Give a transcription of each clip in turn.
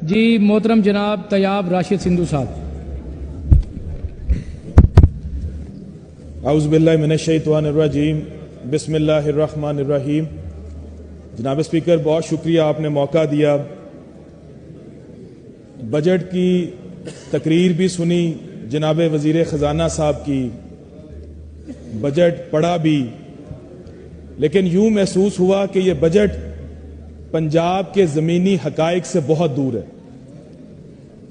جی محترم جناب طیاب راشد سندھو صاحب. اعوذ باللہ من الشیطان الرجیم بسم اللہ الرحمن الرحیم. جناب اسپیکر بہت شکریہ، آپ نے موقع دیا. بجٹ کی تقریر بھی سنی جناب وزیر خزانہ صاحب کی، بجٹ پڑھا بھی، لیکن یوں محسوس ہوا کہ یہ بجٹ پنجاب کے زمینی حقائق سے بہت دور ہے.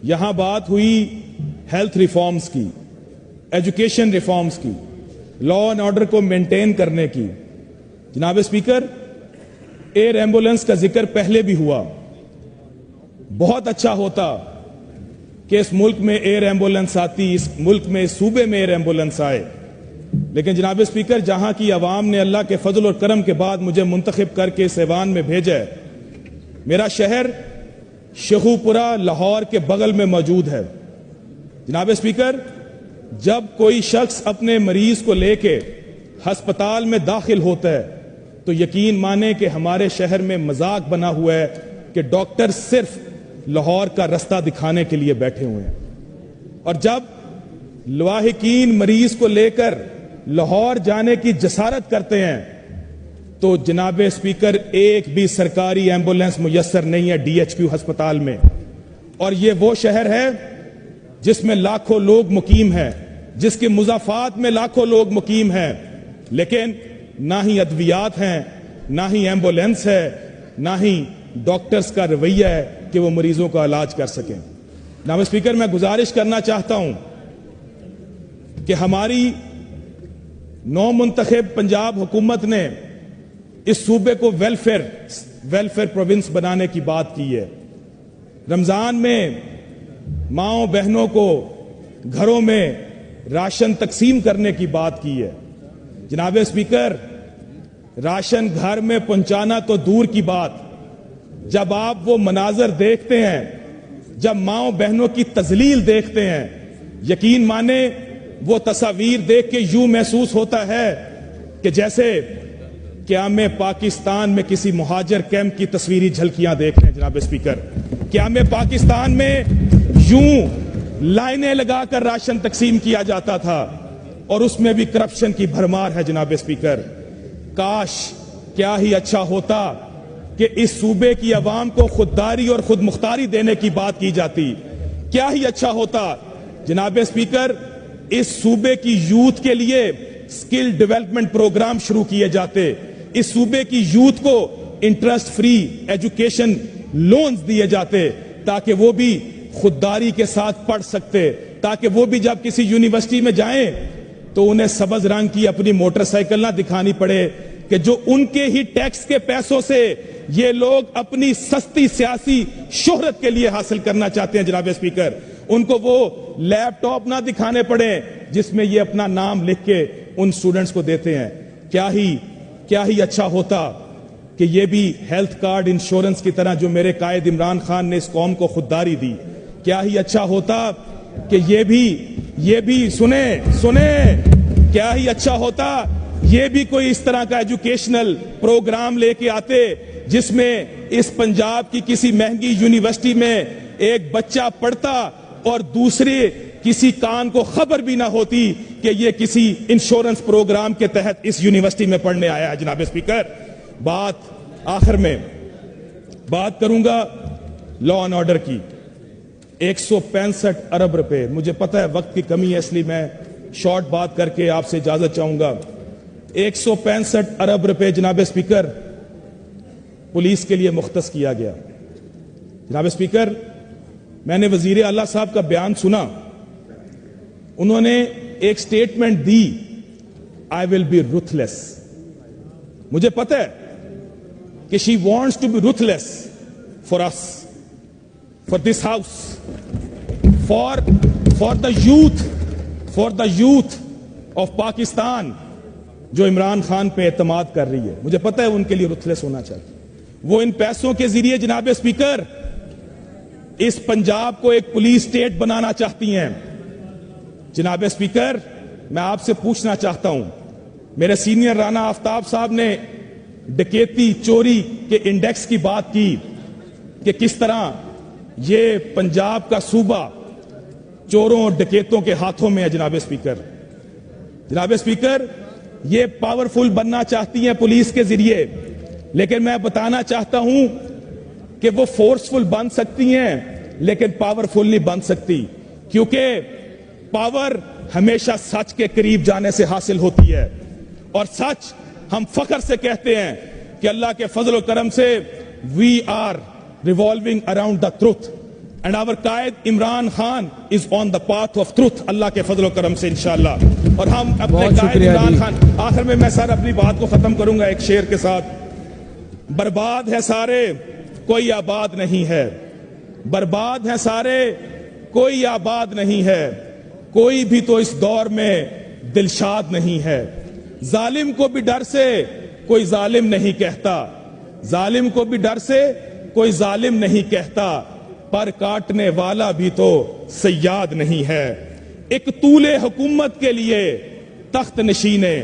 یہاں بات ہوئی ہیلتھ ریفارمز کی، ایجوکیشن ریفارمز کی، لا اینڈ آرڈر کو مینٹین کرنے کی. جناب اسپیکر، ایئر ایمبولنس کا ذکر پہلے بھی ہوا. بہت اچھا ہوتا کہ اس ملک میں ایئر ایمبولنس آتی، اس ملک میں، اس صوبے میں ایئر ایمبولنس آئے. لیکن جناب اسپیکر، جہاں کی عوام نے اللہ کے فضل اور کرم کے بعد مجھے منتخب کر کے اس ایوان میں بھیجا ہے، میرا شہر شیخوپورہ لاہور کے بغل میں موجود ہے. جناب اسپیکر، جب کوئی شخص اپنے مریض کو لے کے ہسپتال میں داخل ہوتا ہے تو یقین مانیں کہ ہمارے شہر میں مذاق بنا ہوا ہے کہ ڈاکٹر صرف لاہور کا رستہ دکھانے کے لیے بیٹھے ہوئے ہیں. اور جب لاحقین مریض کو لے کر لاہور جانے کی جسارت کرتے ہیں تو جناب اسپیکر ایک بھی سرکاری ایمبولنس میسر نہیں ہے ڈی ایچ کیو ہسپتال میں. اور یہ وہ شہر ہے جس میں لاکھوں لوگ مقیم ہیں، جس کے مضافات میں لاکھوں لوگ مقیم ہیں، لیکن نہ ہی ادویات ہیں، نہ ہی ایمبولنس ہے، نہ ہی ڈاکٹرز کا رویہ ہے کہ وہ مریضوں کا علاج کر سکیں. جناب اسپیکر، میں گزارش کرنا چاہتا ہوں کہ ہماری نو منتخب پنجاب حکومت نے اس صوبے کو ویلفیئر پروونس بنانے کی بات کی ہے. رمضان میں ماؤں بہنوں کو گھروں میں راشن تقسیم کرنے کی بات کی ہے. جناب اسپیکر، راشن گھر میں پہنچانا تو دور کی بات، جب آپ وہ مناظر دیکھتے ہیں، جب ماؤں بہنوں کی تذلیل دیکھتے ہیں، یقین مانیں وہ تصاویر دیکھ کے یوں محسوس ہوتا ہے کہ جیسے قیام پاکستان میں کسی مہاجر کیمپ کی تصویری جھلکیاں دیکھ رہے ہیں. جناب اسپیکر، قیام پاکستان میں یوں لائنیں لگا کر راشن تقسیم کیا جاتا تھا اور اس میں بھی کرپشن کی بھرمار ہے. جناب اسپیکر، کاش کیا ہی اچھا ہوتا کہ اس صوبے کی عوام کو خودداری اور خود مختاری دینے کی بات کی جاتی. کیا ہی اچھا ہوتا جناب اسپیکر، اس صوبے کی یوتھ کے لیے سکل ڈیولپمنٹ پروگرام شروع کیے جاتے، اس صوبے کی یوتھ کو انٹرسٹ فری ایجوکیشن لونز دیے جاتے تاکہ وہ بھی خودداری کے ساتھ پڑھ سکتے، تاکہ وہ بھی جب کسی یونیورسٹی میں جائیں تو انہیں سبز رنگ کی اپنی موٹر سائیکل نہ دکھانی پڑے کہ جو ان کے ہی ٹیکس کے پیسوں سے یہ لوگ اپنی سستی سیاسی شہرت کے لیے حاصل کرنا چاہتے ہیں. جناب اسپیکر، ان کو وہ لیپ ٹاپ نہ دکھانے پڑے جس میں یہ اپنا نام لکھ کے ان سٹوڈنٹس کو دیتے ہیں. کیا ہی اچھا ہوتا کہ یہ بھی ہیلتھ کارڈ انشورنس کی طرح جو میرے قائد عمران خان نے اس قوم کو خودداری دی، کیا ہی اچھا ہوتا کہ یہ بھی سنیں کیا ہی اچھا ہوتا یہ بھی کوئی اس طرح کا ایجوکیشنل پروگرام لے کے آتے جس میں اس پنجاب کی کسی مہنگی یونیورسٹی میں ایک بچہ پڑھتا اور دوسرے کسی کان کو خبر بھی نہ ہوتی کہ یہ کسی انشورنس پروگرام کے تحت اس یونیورسٹی میں پڑھنے آیا ہے. جناب اسپیکر، آخر میں بات کروں گا لا اینڈ آرڈر کی. 165 ارب روپے، مجھے پتہ ہے وقت کی کمی ہے اس لیے میں شارٹ بات کر کے آپ سے اجازت چاہوں گا. 165 ارب روپے جناب اسپیکر پولیس کے لیے مختص کیا گیا. جناب اسپیکر، میں نے وزیر اعلیٰ صاحب کا بیان سنا، انہوں نے ایک statement the, I will be رuthless. مجھے پتہ ہے کہ she wants to be ruthless for us, for this house, for the youth of Pakistan جو عمران خان پہ اعتماد کر رہی ہے. مجھے پتہ ہے ان کے لیے ruthless ہونا چاہیے. وہ ان پیسوں کے ذریعے جناب اسپیکر اس پنجاب کو ایک پولیس سٹیٹ بنانا چاہتی ہیں. جناب اسپیکر، میں آپ سے پوچھنا چاہتا ہوں، میرے سینئر رانا آفتاب صاحب نے ڈکیتی چوری کے انڈیکس کی بات کی کہ کس طرح یہ پنجاب کا صوبہ چوروں اور ڈکیتوں کے ہاتھوں میں ہے جناب اسپیکر. جناب اسپیکر, یہ پاورفل بننا چاہتی ہیں پولیس کے ذریعے, لیکن میں بتانا چاہتا ہوں کہ وہ فورسفل بن سکتی ہیں لیکن پاورفل نہیں بن سکتی, کیونکہ پاور ہمیشہ سچ کے قریب جانے سے حاصل ہوتی ہے, اور سچ ہم فخر سے کہتے ہیں کہ اللہ کے فضل و کرم سے we are revolving around the truth and our قائد Imran Khan is on the path of truth, اللہ کے فضل و کرم سے انشاءاللہ. اور ہم اپنے قائد عمران خان, آخر میں سر اپنی بات کو ختم کروں گا ایک شعر کے ساتھ. برباد ہے سارے کوئی آباد نہیں ہے, برباد ہیں سارے کوئی آباد نہیں ہے, کوئی بھی تو اس دور میں دلشاد نہیں ہے. ظالم کو بھی ڈر سے کوئی ظالم نہیں کہتا, ظالم کو بھی ڈر سے کوئی ظالم نہیں کہتا, پر کاٹنے والا بھی تو صیاد نہیں ہے. ایک طول حکومت کے لیے تخت نشینے,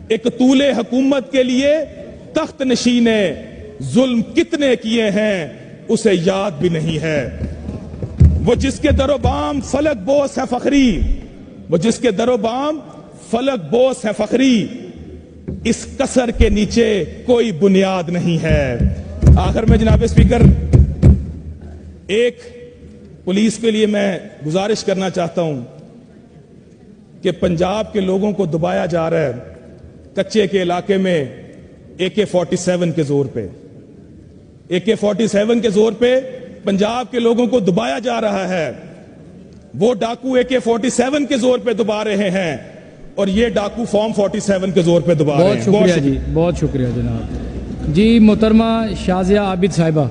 ایک طول حکومت کے لیے تخت نشینے, ظلم کتنے کیے ہیں اسے یاد بھی نہیں ہے. وہ جس کے در و بام فلک بوس ہے فخری, وہ جس کے در و بام فلک بوس ہے فخری, اس کسر کے نیچے کوئی بنیاد نہیں ہے. آخر میں جناب اسپیکر ایک پولیس کے لیے میں گزارش کرنا چاہتا ہوں کہ پنجاب کے لوگوں کو دبایا جا رہا ہے کچے کے علاقے میں AK-47 کے زور پہ, AK-47 کے زور پہ پنجاب کے لوگوں کو دبایا جا رہا ہے. وہ ڈاکو AK-47 کے زور پہ دبا رہے ہیں اور یہ ڈاکو فارم 47 کے زور پہ دبا رہے ہیں. بہت شکریہ جی, بہت شکریہ جناب. جی محترمہ شازیہ عابد صاحبہ.